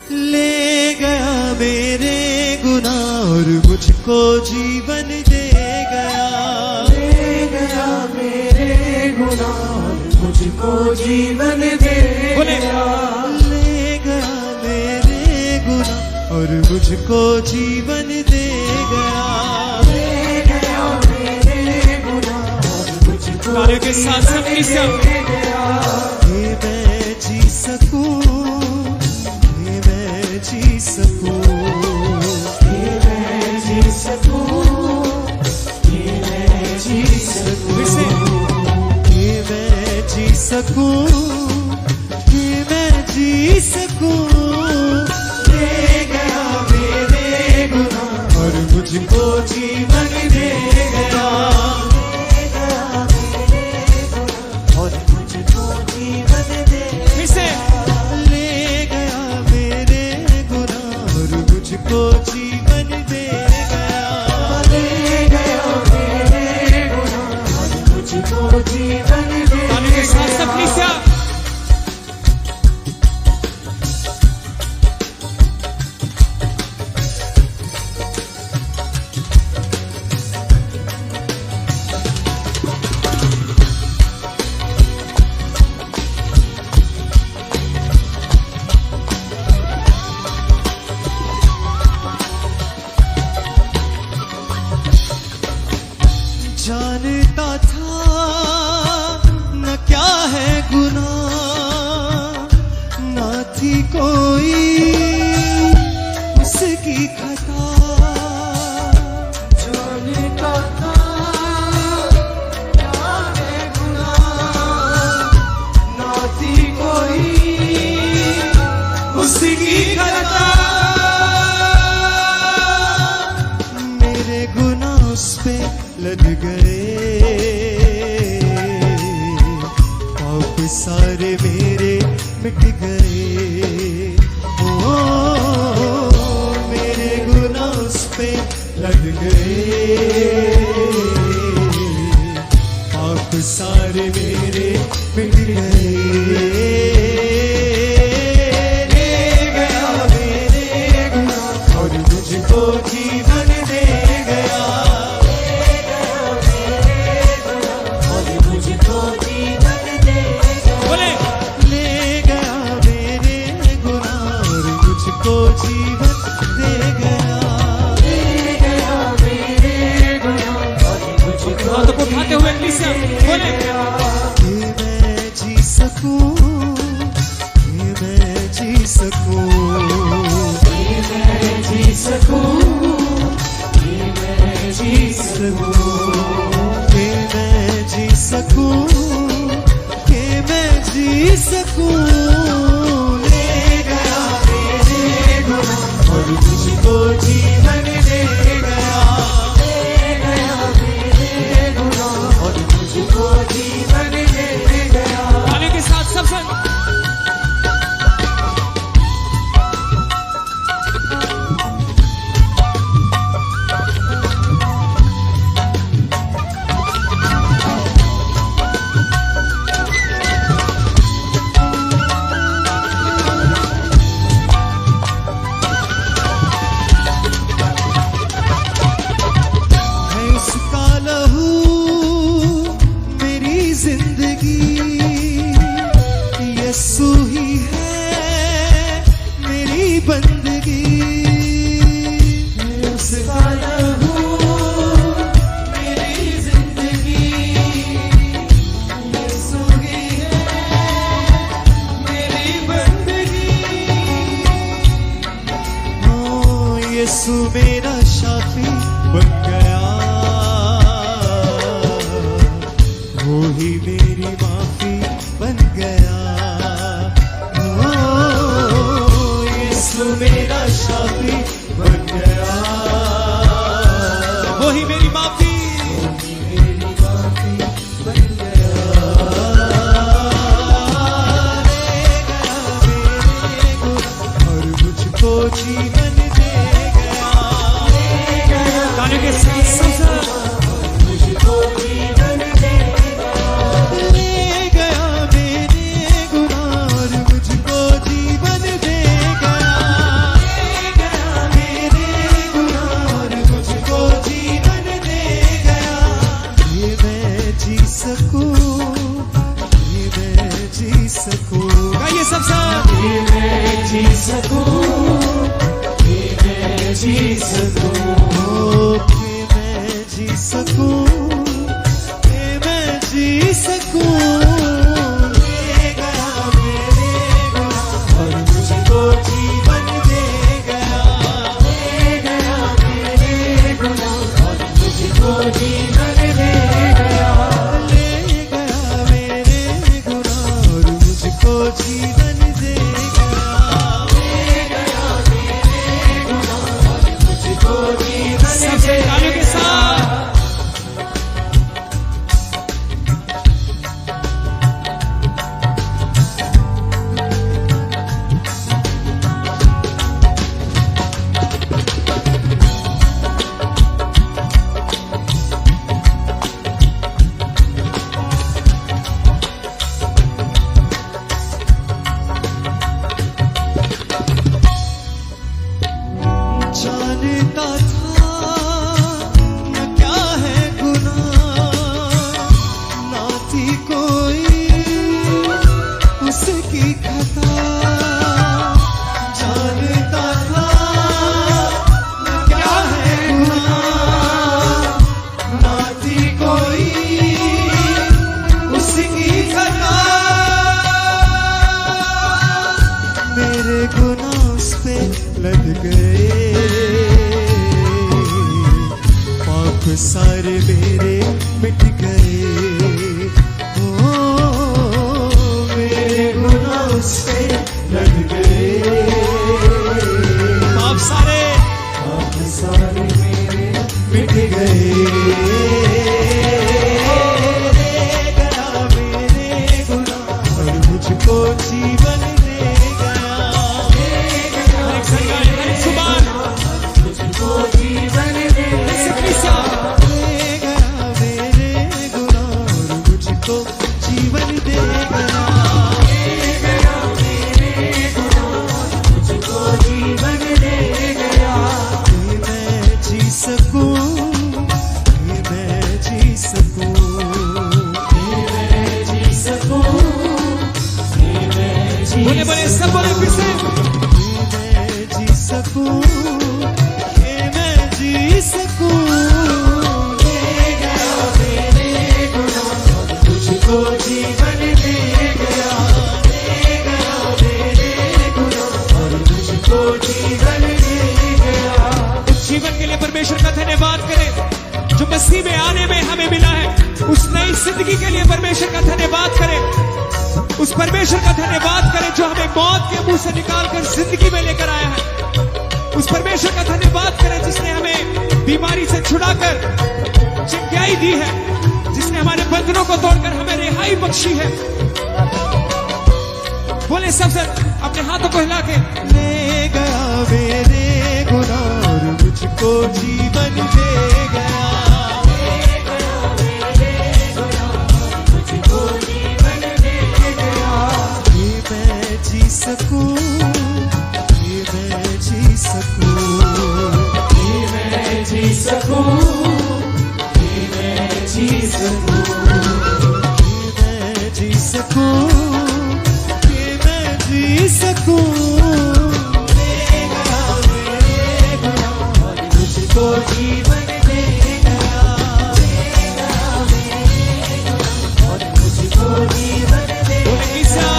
ले गया मेरे गुनाह और मुझको जीवन दे गया। ले गया मेरे गुनाह और मुझको जीवन दे गया। ले गया मेरे गुनाह और मुझको जीवन दे गया। ले गया मेरे गुनाह और मुझको तारे के साथ सब दे गया। ये मैं जी सकूं, ये मैं जी सकूं, ये मैं जी सकूं, ये मैं जी सकूं, ये मैं जी सकूं, ये मैं जी सकूं। ले गया मेरे गुनाह और मुझको जीवन दे गया। ले गया मेरे गुनाह और मुझको जीवन दे फिर से ले गया मेरे गुनाह और मुझको जीवन दे गया। ले गया मेरे गुनाह और मुझको जीवन दे तारे के साथ सब कलीसिया जानता था न क्या है गुनाह, न थी कोई उसकी खता। जानता था क्या है गुनाह, ना थी कोई उसकी खता। मेरे गुनाह उस पे लद गए, पाप सारे मेरे मिट गए। ओ मेरे गुनाह उस पे लद गए, पाप सारे मेरे मिट गए। ले गया मेरे गुनाह और मुझको जीवन दे गया। बोले ले गया मेरे गुनाह और मुझको जीवन दे गया। ले गया मेरे गुनाह और मुझको हाथों को उठाते हुए कलीसिया बोले ये मैं जी सकूं, ये मैं जी सकूं, ये मैं जी सकूं, ये मैं जी सकूं, ये मैं जी सकूं, ये मैं जी सकूं। ले गया मेरे गुनाह और मुझको जीवन दे गया। ले गया मेरे गुनाह और मुझको जीवन दे गया। तारे के साथ सब संग है उसका लहू मेरी जिंदगी, यीशु ही है मेरी बंदगी। उसका लहू मेरी जिंदगी, यीशु ही है मेरी बंदगी। ओ यीशु मेरा शाफी बन गया, वो ही मेरी माफी बन गया। ओ यीशु मेरा शाफी बन गया, वो ही मेरी माफी मेरी माफी बन गया। ले गया मेरे गुनाह और मुझको जीवन दे गया। तारे के साथ सब संग मुझको जीवन दे गया। ले गया मेरे गुनाह और मुझको जीवन दे गया। सकूं, कि मैं जी सकूं, कि मैं जी सकूं, कि मैं जी सकूं। ले गया मेरे गुनाह और मुझको जीवन दे गया। ले गया मेरे गुनाह और मुझको जीवन दे गया। ले गया मेरे गुनाह और मुझको जीवन दे गया। ले गया मेरे गुनाह और मुझको जीवन सबसे दे तालियों के साथ जानता था न क्या है गुनाह, ना थी कोई उसकी खता। जानता था न क्या है गुनाह, ना थी कोई उसकी खता। मेरे गुनाह उस पे लद गए, पाप सारे मेरे मिट गए। ओ मेरे गुनाह उस पे लद गए, आप सारे पाप सारे मेरे मिट गए। ले गया मेरे गुनाह और मुझको जीवन दे गया। एक संगाई, एक सुबान, मुझको जीवन दे एक क्रिस्या, ले गया मेरे गुनाह और मुझको जीवन दे गया। मुझको जीवन दे गया। कि मैं जी सकूं, कि मैं जी सकूं, कि मैं जी सकूं, कि मैं जी बोले बोले सब बोले फिर से कि मैं जी सकूं, कि मैं जी सकूं। ले गया मेरे गुनाह और मुझको जीवन दे गया। ले गया मेरे गुनाह और मुझको जीवन दे गया। उस जीवन के लिए परमेश्वर का धन्यवाद करें जो मसीह में आने में हमें मिला है। उस नई जिंदगी के लिए परमेश्वर का धन्यवाद करें। उस परमेश्वर का धन्यवाद करें जो हमें मौत के मुंह से निकालकर जिंदगी में लेकर आया है। उस परमेश्वर का धन्यवाद करें जिसने हमें बीमारी से छुड़ाकर चंगाई दी है, जिसने हमारे बंधनों को तोड़कर हमें रिहाई बख्शी है। बोले सबसे अपने हाथों को हिला के ले गया मेरे गुनाह और मुझको जीवन दे गया। मुझको जीवन दे गया। कि मैं जी सकूं, कि मैं जी सकूं, कि मैं जी सकूं, कि मैं जी सकूं, कि मैं जी सकूं, कि मैं जी सकूं। ले गया मेरे गुनाह और मुझको जीवन दे गया। ले गया मेरे गुनाह और मुझको जीवन दे बोले ईसा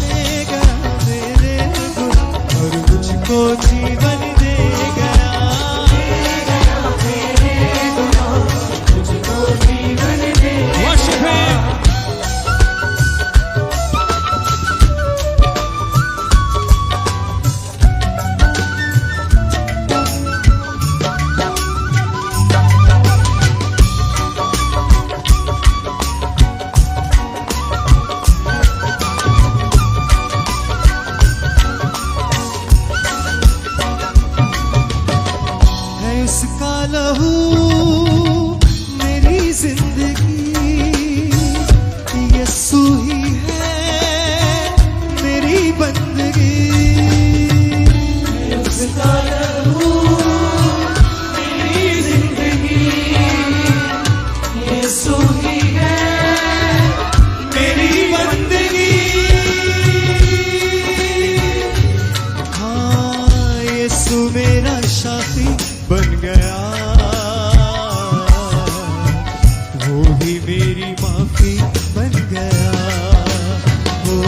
ले गया मेरे गुनाह और मुझको जीवन दे गया। मेरे गुनाह मुझको जीवन दे वर्शिप हिम। है उसका लहू मेरी जिंदगी, यीशु ही है मेरी बंदगी। उसका लहू मेरी जिंदगी, यीशु ही है मेरी बंदगी। साथी बन गया, वो ही मेरी माफी बन गया। ओ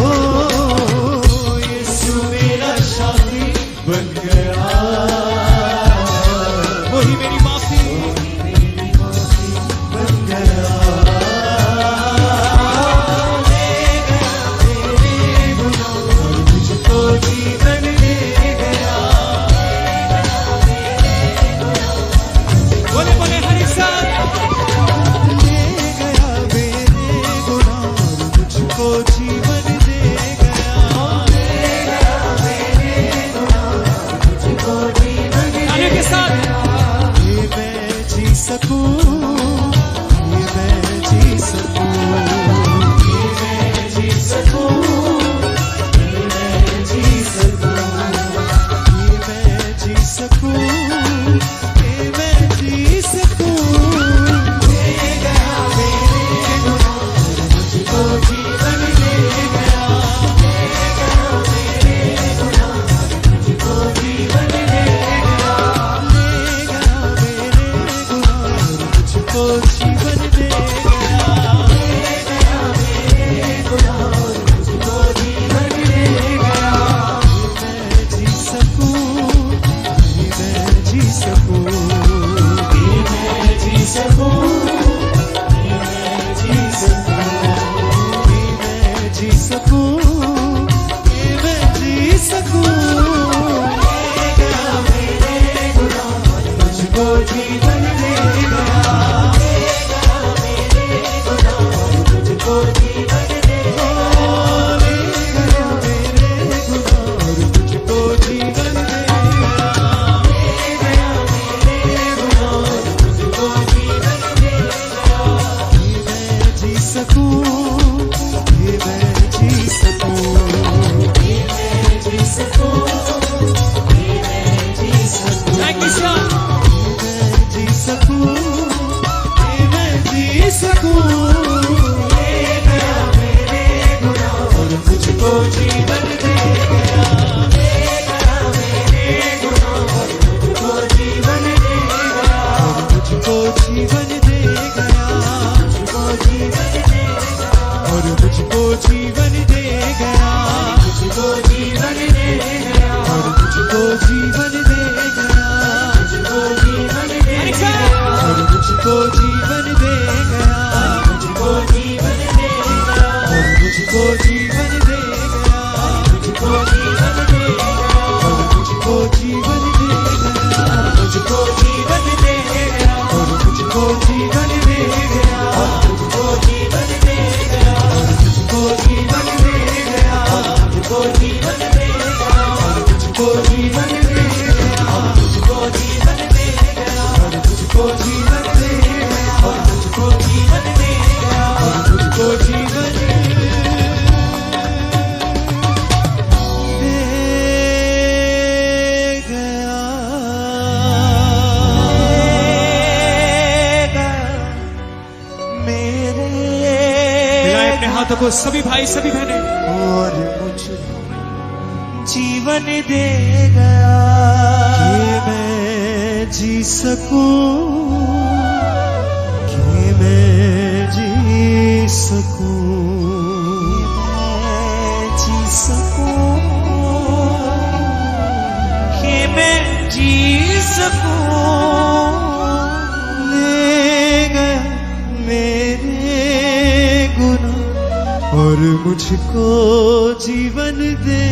यीशु मेरा साथी बन गया, वो ही मेरी माफी बन गया। ले गया मेरे गुनाह और मुझको जीवन दे गया। बोले बोले हर एक साथ। ले गया मेरे गुनाह और मुझको जीवन दे गया। ले गया मेरे गुनाह और मुझको जीवन दे तालियों के साथ। ये मैं जी सकूं, ये मैं जी सकूं, ये मैं जी सकूं, ये मैं जी सकूं, ये मैं जी सकूं, ये मैं जी सकूं। ले गया मेरे गुनाह और मुझको जीवन दे गया। ले गया मेरे गुनाह और मुझको जीवन दे गया। ले गया मेरे गुनाह और मुझको जीवन दे गया। ले गया मेरे गुनाह और मुझको जीवन दे गया। ये मैं जी सकूं, ये मैं जी सकूं, ये मैं जी सकूं, ये मैं जी सकूं, ये मैं जी सकूं, ये मैं जी सकूं। ले गया मेरे गुनाह और मुझको जीवन दे गया। ले गया मेरे गुनाह और मुझको जीवन दे गया। ले गया मेरे गुनाह और मुझको जीवन दे गया। ले गया मेरे गुनाह और मुझको जीवन दे गया। ये मैं जी सकूं, ये मैं जी सकूं, ये मैं जी सकूं, ये मैं जी सकूं। Thank you sir. ये मैं जी सकूं, ये मैं जी सकूं। ले गया मेरे गुनाह और मुझको जीवन दे गया। ले गया मेरे गुनाह और मुझको जीवन दे गया। और मुझको जीवन दे गया। मुझको जीवन दे गया। और मुझको जीवन दे गया। मुझको जीवन दे गया। और मुझको जीवन दे गया। मुझको जीवन दे हर एक गया। साथ। और मुझको जीवन दे गया। मुझको जीवन दे गया। और मुझको जीवन दे गया। मुझको जीवन दे गया। और मुझको जीवन दे गया। मुझको जीवन दे गया। और मुझको जीवन दे गया। और मुझको जीवन दे गया। और मुझको जीवन दे गया। और मुझको जीवन दे गया। और मुझको जीवन दे गया। और मुझको जीवन दे गया। और मुझको जीवन दे गया। और मुझको जीवन दे गया। और मुझको जीवन दे मिलाएं अपने हाथों को सभी भाई सभी बहनें। और मुझको जीवन दे गया कि मैं जी सकूं, कि मैं जी सकूं, कि मैं जी सकूं, कि मैं जी सकूं। ले गया मेरे गुनाह और मुझको जीवन दे